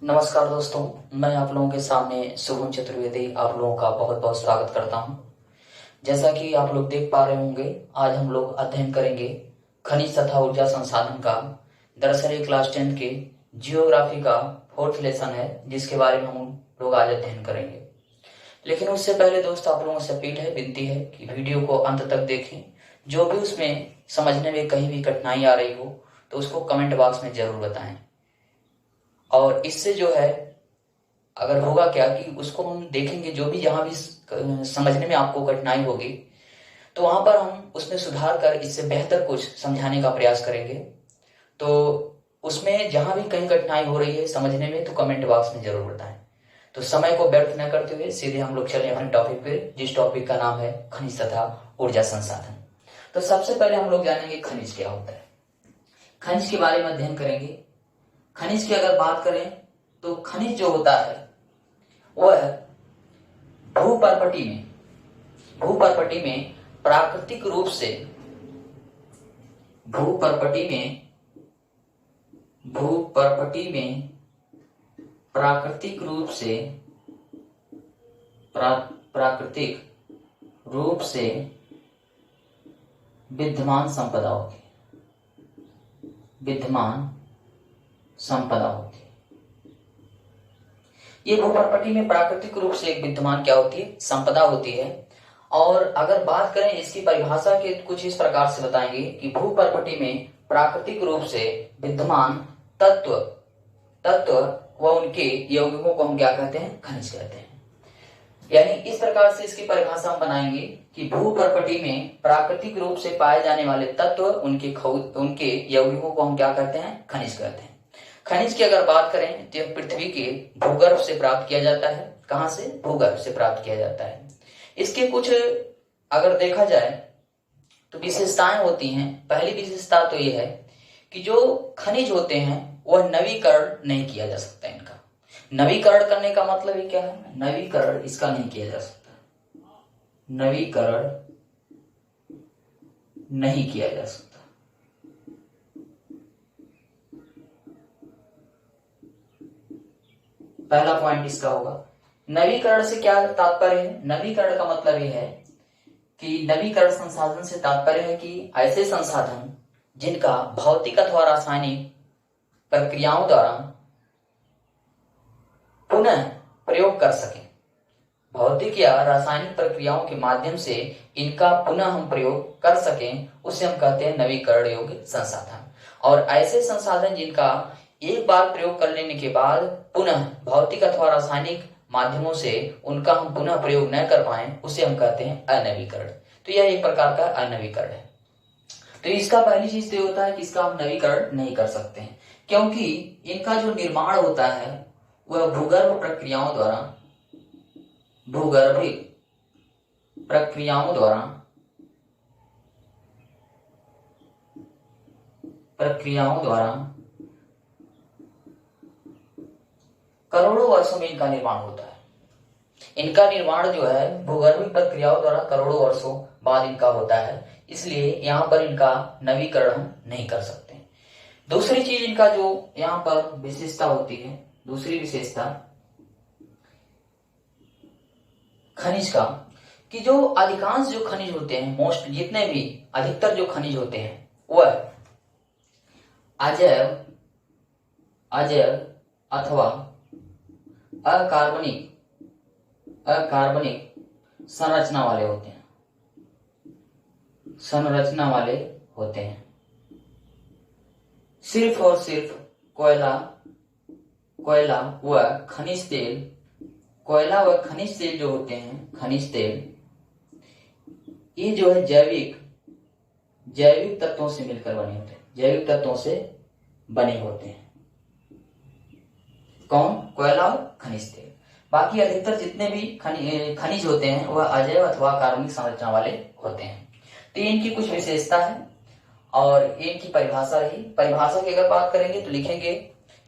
नमस्कार दोस्तों, मैं आप लोगों के सामने शुभम चतुर्वेदी आप लोगों का बहुत बहुत स्वागत करता हूं। जैसा कि आप लोग देख पा रहे होंगे, आज हम लोग अध्ययन करेंगे खनिज तथा ऊर्जा संसाधन का। दरअसल ये क्लास 10 के जियोग्राफी का 4th लेसन है, जिसके बारे में हम लोग आज अध्ययन करेंगे। लेकिन उससे पहले दोस्त, आप लोगों से अपील है, विनती है कि वीडियो को अंत तक देखें। जो भी उसमें समझने में कहीं भी कठिनाई आ रही हो तो उसको कमेंट बॉक्स में जरूर बताएं। और इससे जो है, अगर होगा क्या कि उसको हम देखेंगे, जो भी जहां भी समझने में आपको कठिनाई होगी तो वहां पर हम उसमें सुधार कर इससे बेहतर कुछ समझाने का प्रयास करेंगे। तो उसमें जहां भी कहीं कठिनाई हो रही है समझने में तो कमेंट बॉक्स में जरूर बताएं। तो समय को व्यर्थ न करते हुए सीधे हम लोग चले अपने टॉपिक पे, जिस टॉपिक का नाम है खनिज तथा ऊर्जा संसाधन। तो सबसे पहले हम लोग जानेंगे खनिज क्या होता है। खनिज के बारे में अध्ययन करेंगे। खनिज की अगर बात करें तो खनिज जो होता है वह भूपर्पटी में प्राकृतिक रूप से भूपर्पटी में प्राकृतिक रूप से विद्यमान संपदा होती है। ये भूपर्पटी में प्राकृतिक रूप से एक विद्यमान क्या होती है? संपदा होती है। और अगर बात करें इसकी परिभाषा के, कुछ इस प्रकार से बताएंगे कि भूपर्पटी में प्राकृतिक रूप से विद्यमान तत्व व उनके यौगिकों को हम क्या कहते हैं? खनिज कहते हैं। यानी इस प्रकार से इसकी परिभाषा हम बनाएंगे कि भूपर्पटी में प्राकृतिक रूप से पाए जाने वाले तत्व, उनके यौगिकों को हम क्या कहते हैं? खनिज कहते हैं। खनिज की अगर बात करें तो यह पृथ्वी के भूगर्भ से प्राप्त किया जाता है। कहां से? भूगर्भ से प्राप्त किया जाता है। इसके कुछ अगर देखा जाए तो विशेषताएं होती हैं। पहली विशेषता तो यह है कि जो खनिज होते हैं वह नवीकरण नहीं किया जा सकता। इनका नवीकरण करने का मतलब ये क्या है? नवीकरण इसका नहीं किया जा सकता। नवीकरण नहीं किया जा सकता। पहला पॉइंट इसका होगा। नवीकरण से क्या तात्पर्य है? नवीकरण का मतलब यह है कि नवीकरण संसाधन से तात्पर्य है कि ऐसे संसाधन जिनका भौतिक अथवा रासायनिक प्रक्रियाओं द्वारा पुनः प्रयोग कर सकें। भौतिक या रासायनिक प्रक्रियाओं के माध्यम से इनका पुनः हम प्रयोग कर सकें, उसे हम कहते हैं नवीकरण योग्य संसाधन। और ऐसे संसाधन जिनका एक बार प्रयोग कर लेने के बाद पुनः भौतिक अथवा रासायनिक माध्यमों से उनका हम पुनः प्रयोग न कर पाए, उसे हम कहते हैं अनवीकरण। तो यह एक प्रकार का अनवीकरण है। तो इसका पहली चीज तो होता है कि इसका हम नवीकरण नहीं कर सकते हैं, क्योंकि इनका जो निर्माण होता है वह भूगर्भिक प्रक्रियाओं द्वारा करोड़ों वर्षों में इनका निर्माण होता है। इनका निर्माण जो है भूगर्भिक प्रक्रियाओं द्वारा करोड़ों वर्षों बाद इनका होता है, इसलिए यहाँ पर इनका नवीकरण हम नहीं कर सकते। दूसरी चीज इनका जो यहाँ पर विशेषता होती है, दूसरी विशेषता खनिज का, कि जो अधिकांश जो खनिज होते हैं, मोस्ट जितने भी अधिकतर जो खनिज होते हैं वह अजैव अथवा अकार्बनिक संरचना वाले होते हैं। सिर्फ और सिर्फ कोयला व खनिज तेल जो होते हैं, खनिज तेल, ये जो है जैविक तत्वों से मिलकर बने होते हैं, जैविक तत्वों से बने होते हैं। कौन? कोयला और खनिज तेल। बाकी अधिकतर जितने भी खनिज होते हैं वह अजैव अथवा कार्बनिक संरचना वाले होते हैं। तो इनकी कुछ विशेषता है और इनकी परिभाषा रही। परिभाषा की अगर बात करेंगे तो लिखेंगे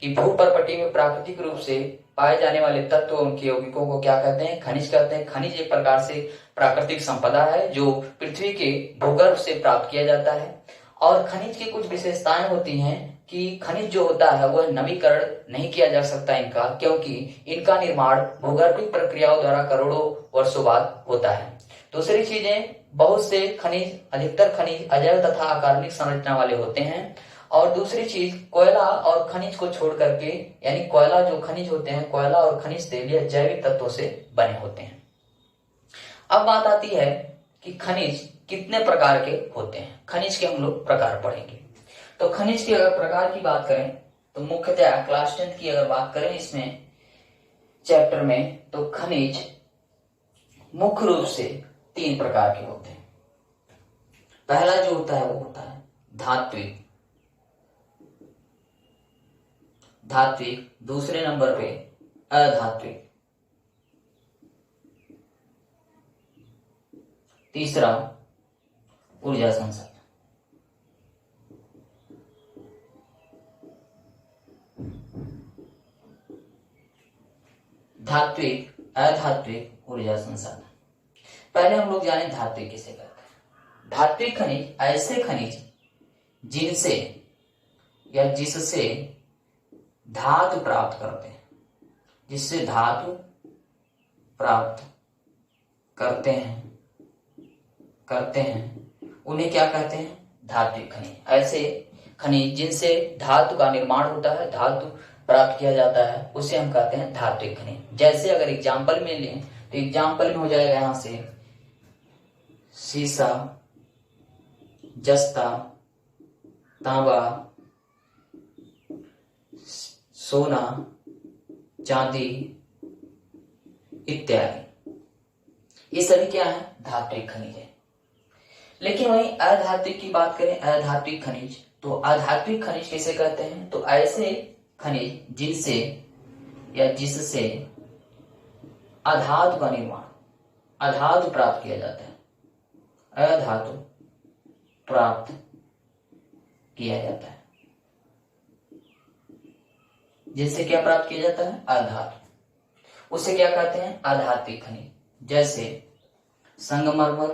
कि भूपर्पटी में प्राकृतिक रूप से पाए जाने वाले तत्व, उनके यौगिकों को क्या कहते हैं? खनिज कहते हैं। खनिज एक प्रकार से प्राकृतिक संपदा है जो पृथ्वी के भूगर्भ से प्राप्त किया जाता है। और खनिज की कुछ विशेषताएं होती हैं कि खनिज जो होता है वह नवीकरण नहीं किया जा सकता इनका, क्योंकि इनका निर्माण भूगर्भिक प्रक्रियाओं द्वारा करोड़ों वर्षों बाद होता है। दूसरी चीजें, बहुत से खनिज, अधिकतर खनिज अजैव तथा अकार्बनिक संरचना वाले होते हैं। और दूसरी चीज, कोयला और खनिज को छोड़ करके, यानी कोयला जो खनिज होते हैं, कोयला और खनिज तेल यह जैविक तत्वों से बने होते हैं। अब बात आती है कि खनिज कितने प्रकार के होते हैं। खनिज के हम लोग प्रकार पढ़ेंगे। तो खनिज के अगर प्रकार की बात करें तो मुख्यतः क्लास 10 की अगर बात करें इसमें चैप्टर में, तो खनिज मुख्य रूप से 3 प्रकार के होते हैं। पहला जो होता है वो होता है धात्विक। दूसरे नंबर पे अधात्विक, तीसरा ऊर्जा संसाधन। धात्विक, अधात्विक, ऊर्जा संसाधन। पहले हम लोग जाने धात्विक किसे कहते हैं। धात्विक खनिज ऐसे खनिज जिनसे या जिससे धातु प्राप्त करते हैं, जिससे धातु प्राप्त करते हैं उन्हें क्या कहते हैं? धात्विक खनिज। ऐसे खनिज जिनसे धातु का निर्माण होता है, धातु प्राप्त किया जाता है, उसे हम कहते हैं धात्विक खनिज। जैसे अगर एग्जाम्पल में लें तो एग्जाम्पल में हो जाएगा यहां से सीसा, जस्ता, तांबा, सोना, चांदी इत्यादि। ये सभी क्या है? धात्विक खनिज है। लेकिन वहीं अधात्विक की बात करें, अधात्विक खनिज, तो अधात्विक खनिज किसे कहते हैं? तो ऐसे खनिज जिनसे या जिससे अधातु का निर्माण, अधातु प्राप्त किया जाता है, अधातु प्राप्त किया जाता है। जिससे क्या प्राप्त किया जाता है? अधातु। उसे क्या कहते हैं? अधात्विक खनिज। जैसे संगमरमर,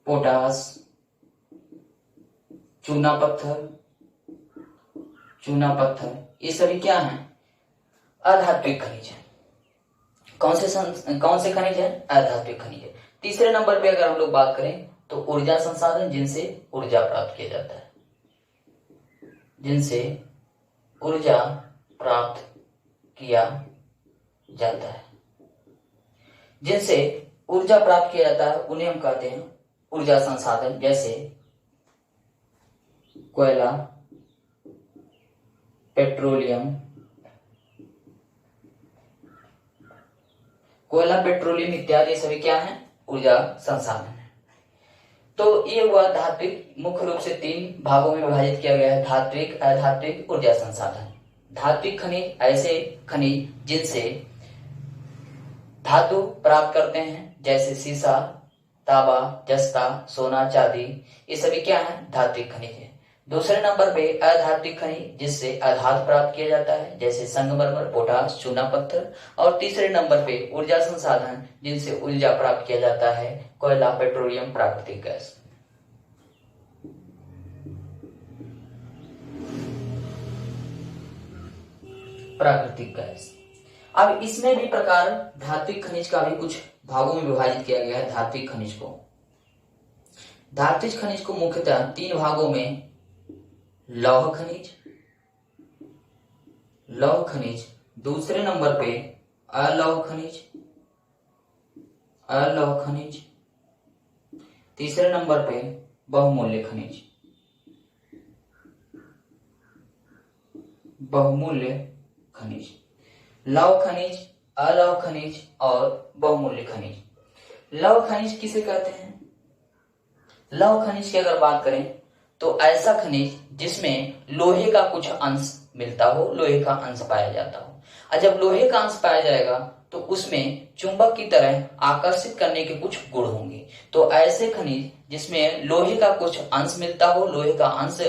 पोटास, चूना पत्थर, ये सभी क्या हैं? अधात्विक खनिज है। कौन से खनिज है? अधात्विक खनिज है। तीसरे नंबर पे अगर हम लोग बात करें तो ऊर्जा संसाधन, जिनसे ऊर्जा प्राप्त किया जाता है, जिनसे ऊर्जा प्राप्त किया जाता है, जिनसे ऊर्जा प्राप्त किया जाता है उन्हें हम कहते हैं ऊर्जा संसाधन। जैसे कोयला, पेट्रोलियम, इत्यादि सभी क्या है? ऊर्जा संसाधन है। तो ये हुआ धात्विक। मुख्य रूप से 3 भागों में विभाजित किया गया है, धात्विक, अधात्विक, ऊर्जा संसाधन। धात्विक खनिज ऐसे खनिज जिनसे धातु प्राप्त करते हैं, जैसे सीसा, तांबा, जस्ता, सोना, चांदी, ये सभी क्या है? धात्विक खनिज है। दूसरे नंबर पे अधात्विक खनिज जिससे अधातु प्राप्त किया जाता है, जैसे संगमरमर, पोटास, चूना पत्थर। और तीसरे नंबर पे ऊर्जा संसाधन जिनसे ऊर्जा प्राप्त किया जाता है, कोयला, पेट्रोलियम, प्राकृतिक गैस। अब इसमें भी प्रकार, धात्विक खनिज का भी कुछ भागों में विभाजित किया गया है। धात्विक खनिज को मुख्यतः 3 भागों में लौह खनिज, दूसरे नंबर पे अलौह खनिज, तीसरे नंबर पे बहुमूल्य खनिज। लौह खनिज, अलौह खनिज और बहुमूल्य खनिज। लौह खनिज किसे कहते हैं? लौह खनिज की अगर बात करें तो ऐसा खनिज जिसमें लोहे का कुछ अंश मिलता हो, लोहे का अंश पाया जाता हो। और जब लोहे का अंश पाया जाएगा तो उसमें चुंबक की तरह आकर्षित करने के कुछ गुण होंगे। तो ऐसे खनिज जिसमें लोहे का कुछ अंश मिलता हो, लोहे का अंश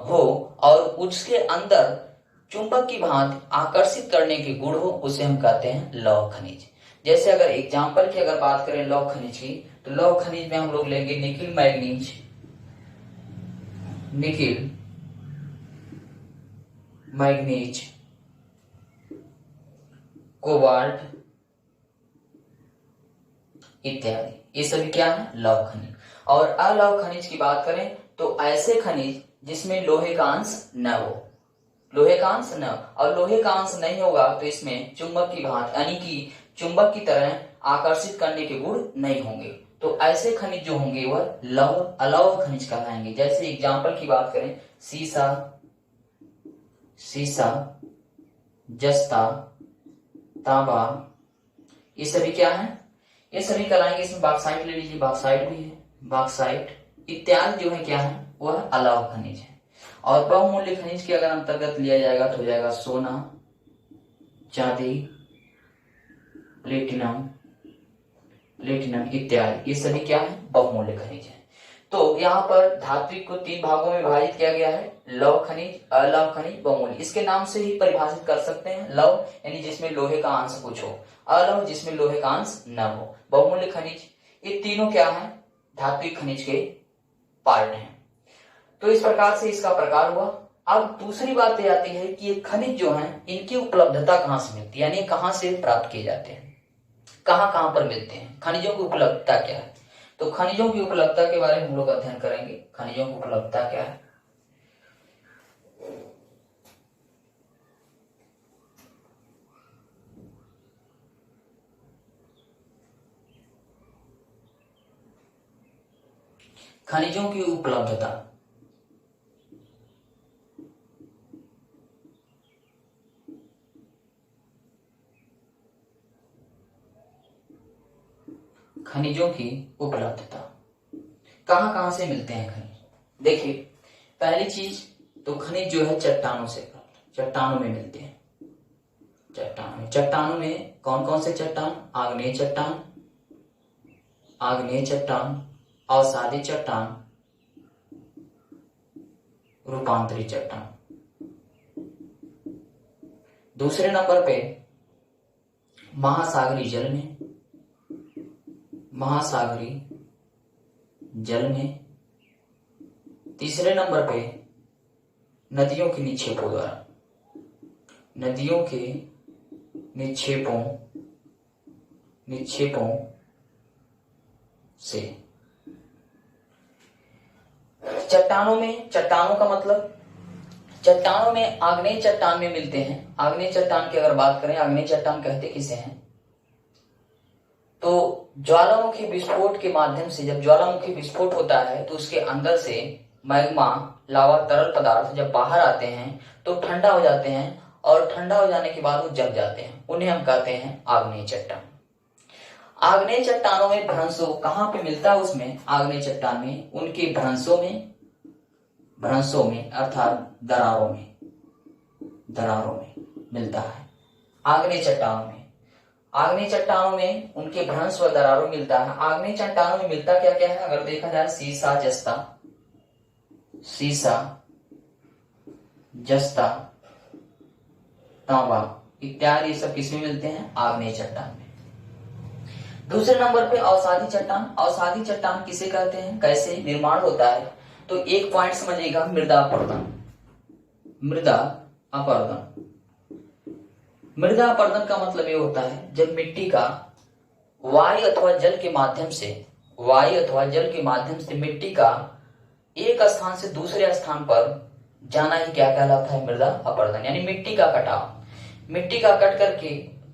हो और उसके अंदर चुंबक की भांति आकर्षित करने के गुण हो, उसे हम कहते हैं लौह खनिज। जैसे अगर एग्जाम्पल की अगर बात करें लौह खनिज की, तो लौह खनिज में हम लोग लेंगे nickel manganese, nickel, manganese, cobalt इत्यादि, ये सभी क्या है? लौह खनिज। और अलौह खनिज की बात करें तो ऐसे खनिज जिसमें लोहे का अंश न हो, लोहे का अंश न, और लोहे का अंश नहीं होगा तो इसमें चुंबक की भांति यानी कि चुंबक की तरह आकर्षित करने के गुण नहीं होंगे। तो ऐसे खनिज जो होंगे वह लौह अलौह खनिज कहलाएंगे। जैसे एग्जाम्पल की बात करें, सीसा, जस्ता, तांबा, ये सभी क्या है? ये सभी कहलाएंगे। इसमें बॉक्साइट ले लीजिए, बॉक्साइट भी है, बॉक्साइट इत्यादि जो है क्या है? वह अलौह खनिज है। और बहुमूल्य खनिज के अगर अंतर्गत लिया जाएगा तो हो जाएगा सोना, चांदी, प्लेटिनम इत्यादि, ये सभी क्या है? बहुमूल्य खनिज है। तो यहाँ पर धात्विक को 3 भागों में विभाजित किया गया है, लौह खनिज, अलौह खनिज, बहुमूल्य। इसके नाम से ही परिभाषित कर सकते हैं। लौह यानी जिसमें लोहे का अंश कुछ हो, अलौह जिसमें लोहे का अंश न हो, बहुमूल्य खनिज, ये तीनों क्या है? धात्विक खनिज के पार्ट हैं। तो इस प्रकार से इसका प्रकार हुआ। अब दूसरी बात यह आती है कि ये खनिज जो है इनकी उपलब्धता कहाँ से मिलती है, यानी कहाँ से प्राप्त किए जाते हैं, कहाँ कहाँ पर मिलते हैं, खनिजों की उपलब्धता क्या है। तो खनिजों की उपलब्धता के बारे में हम लोग अध्ययन करेंगे। खनिजों की उपलब्धता क्या है? खनिजों की उपलब्धता, खनिजों की उपलब्धता कहां कहां से मिलते हैं खनिज? देखिए, पहली चीज तो खनिज जो है चट्टानों से प्राप्त, चट्टानों में मिलते हैं। चट्टानों में कौन कौन से चट्टान? आग्नेय चट्टान, अवसादी चट्टान, रूपांतरी चट्टान। दूसरे नंबर पे महासागरी जल में। तीसरे नंबर पे नदियों के निक्षेपों द्वारा, नदियों के निक्षेपों से। चट्टानों का मतलब, चट्टानों में आग्नेय चट्टान में मिलते हैं। आग्नेय चट्टान की अगर बात करें, आग्नेय चट्टान कहते किसे हैं? तो ज्वालामुखी विस्फोट के माध्यम से, जब ज्वालामुखी विस्फोट होता है तो उसके अंदर से मैग्मा, लावा, तरल पदार्थ जब बाहर आते हैं तो ठंडा हो जाते हैं, और ठंडा हो जाने के बाद वो जम जाते हैं, उन्हें हम कहते हैं आग्नेय चट्टान। आग्नेय चट्टानों में भ्रंशों कहाँ पे मिलता है? उसमें आग्नेय चट्टान में उनके भ्रंशों में अर्थात दरारों में मिलता है। आग्नेय चट्टानों में उनके भ्रंश व दरारों मिलता है। आग्नेय चट्टानों में मिलता क्या क्या है? अगर देखा जाए, जस्ता, तांबा इत्यादि सब किसमें मिलते हैं? आग्नेय चट्टान में। दूसरे नंबर पे अवसादी चट्टान किसे कहते हैं, कैसे निर्माण होता है? तो एक पॉइंट समझिएगा, मृदा अपरदन का मतलब ये होता है जब मिट्टी का वायु अथवा जल के माध्यम से मिट्टी का एक स्थान से दूसरे स्थान पर जाना ही क्या कहलाता है? मृदा अपरदन। यानी मिट्टी का कट करके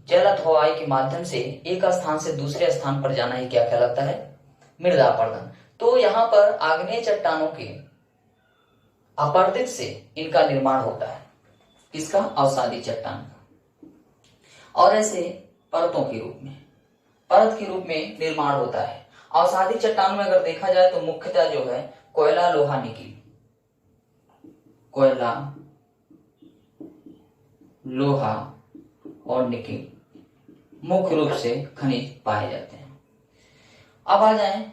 जल अथवा वायु के माध्यम से एक स्थान से दूसरे स्थान पर जाना ही क्या कहलाता है? मृदा अपरदन। तो यहाँ पर आग्नेय चट्टानों के अपरदित से इनका निर्माण होता है। किसका? अवसादी चट्टान का। और ऐसे परत के रूप में निर्माण होता है। अवसादी चट्टान में अगर देखा जाए तो मुख्यतः जो है कोयला, लोहा, निकिल, और निकिल मुख्य रूप से खनिज पाए जाते हैं। अब आ जाए,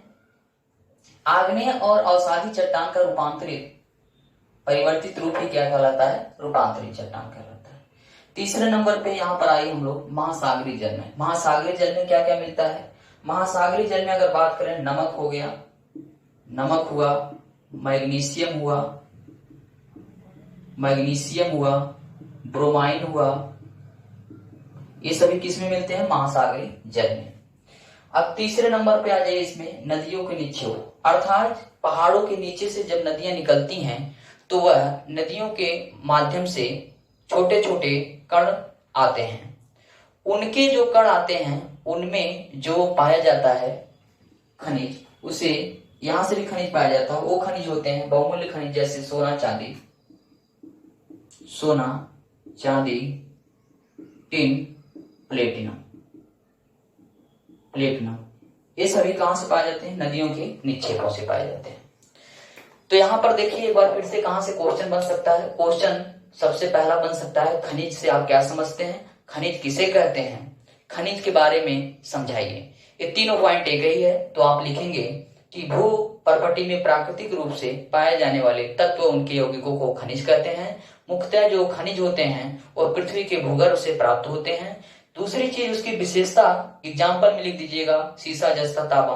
आग्नेय और अवसादी चट्टान का परिवर्तित रूप ही क्या कहलाता है? रूपांतरित चट्टान कहलाता है। तीसरे नंबर पे यहाँ पर आइए हम लोग महासागरी जल में। महासागरी जल में क्या क्या मिलता है? महासागरी जल में अगर बात करें, नमक हुआ, मैग्नीशियम हुआ, मैग्नीशियम हुआ, ब्रोमाइन हुआ, ये सभी किस में मिलते हैं? महासागरी जल में। अब तीसरे नंबर पे आ जाइए इसमें, नदियों के नीचे, अर्थात पहाड़ों के नीचे से जब नदियां निकलती हैं तो वह नदियों के माध्यम से छोटे छोटे कण आते हैं। उनके जो कण आते हैं उनमें जो पाया जाता है खनिज, उसे यहां से भी खनिज पाया जाता है। वो खनिज होते हैं बहुमूल्य खनिज, जैसे सोना चांदी, टिन, प्लेटिनम। ये सभी कहां से पाए जाते हैं? नदियों के निक्षेपों से पाए जाते हैं। तो यहां पर देखिए एक बार फिर से कहां से क्वेश्चन बन सकता है। क्वेश्चन सबसे पहला बन सकता है, खनिज से आप क्या समझते हैं? खनिज किसे कहते हैं? खनिज के बारे में समझाइए। ये तीनों पॉइंट एक ही है, तो आप लिखेंगे कि भू परपटी में प्राकृतिक रूप से पाए जाने वाले तत्व, उनके यौगिकों को खनिज कहते हैं। मुख्यतः जो खनिज होते हैं वो पृथ्वी के भूगर्भ से प्राप्त होते हैं। दूसरी चीज उसकी विशेषता, एग्जाम्पल में लिख दीजिएगा, सीसा, जस्ता, तांबा,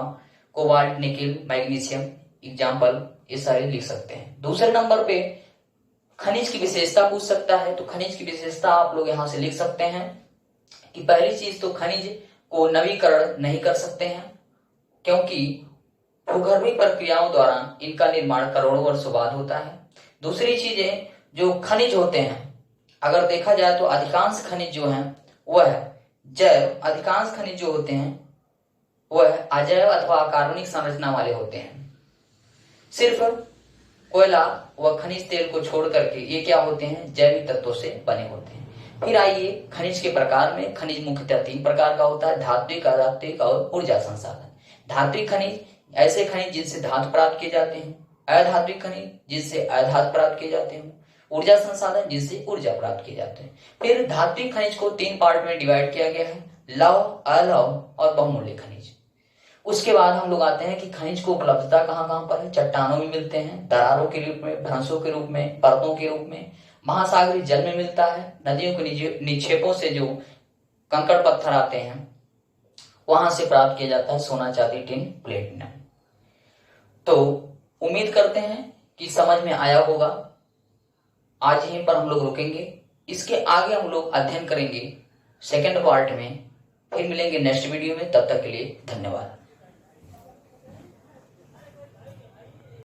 कोबाल्ट, निकेल, मैग्नीशियम, एग्जाम्पल ये सारे लिख सकते हैं। दूसरे नंबर पे खनिज की विशेषता पूछ सकता है, तो खनिज की विशेषता आप लोग यहां से लिख सकते हैं कि पहली चीज तो खनिज को नवीकरण नहीं कर सकते हैं, क्योंकि भूगर्भीय प्रक्रियाओं द्वारा इनका निर्माण करोड़ों वर्षों बाद होता है। दूसरी चीज है, जो खनिज होते हैं अगर देखा जाए तो अधिकांश खनिज जो हैं वह जैव, अधिकांश खनिज जो होते हैं वह अजैव अथवा अकार्बनिक संरचना वाले होते हैं। सिर्फ कोयला व खनिज तेल को छोड़ करके ये क्या होते हैं? जैविक तत्वों से बने होते हैं। फिर आइए खनिज के प्रकार में। खनिज मुख्यतः 3 प्रकार का होता है, धात्विक, अधात्विक और ऊर्जा संसाधन। धात्विक खनिज ऐसे खनिज जिनसे धातु प्राप्त किए जाते हैं, अधात्विक खनिज जिनसे अधातु प्राप्त किए जाते हैं, ऊर्जा संसाधन जिनसे ऊर्जा प्राप्त किए जाते हैं। फिर धात्विक खनिज को 3 पार्ट में डिवाइड किया गया है, लौह, अलौह और बहुमूल्य खनिज। उसके बाद हम लोग आते हैं कि खनिज को उपलब्धता कहां पर है। चट्टानों में मिलते हैं, दरारों के रूप में, भ्रंशों के रूप में, परतों के रूप में, महासागरीय जल में मिलता है, नदियों के निक्षेपों से जो कंकड़ पत्थर आते हैं वहां से प्राप्त किया जाता है सोना, चांदी, टिन, प्लेटिनम। तो उम्मीद करते हैं कि समझ में आया होगा। आज यहीं पर हम लोग रुकेंगे, इसके आगे हम लोग अध्ययन करेंगे सेकंड पार्ट में। फिर मिलेंगे नेक्स्ट वीडियो में, तब तक के लिए धन्यवाद।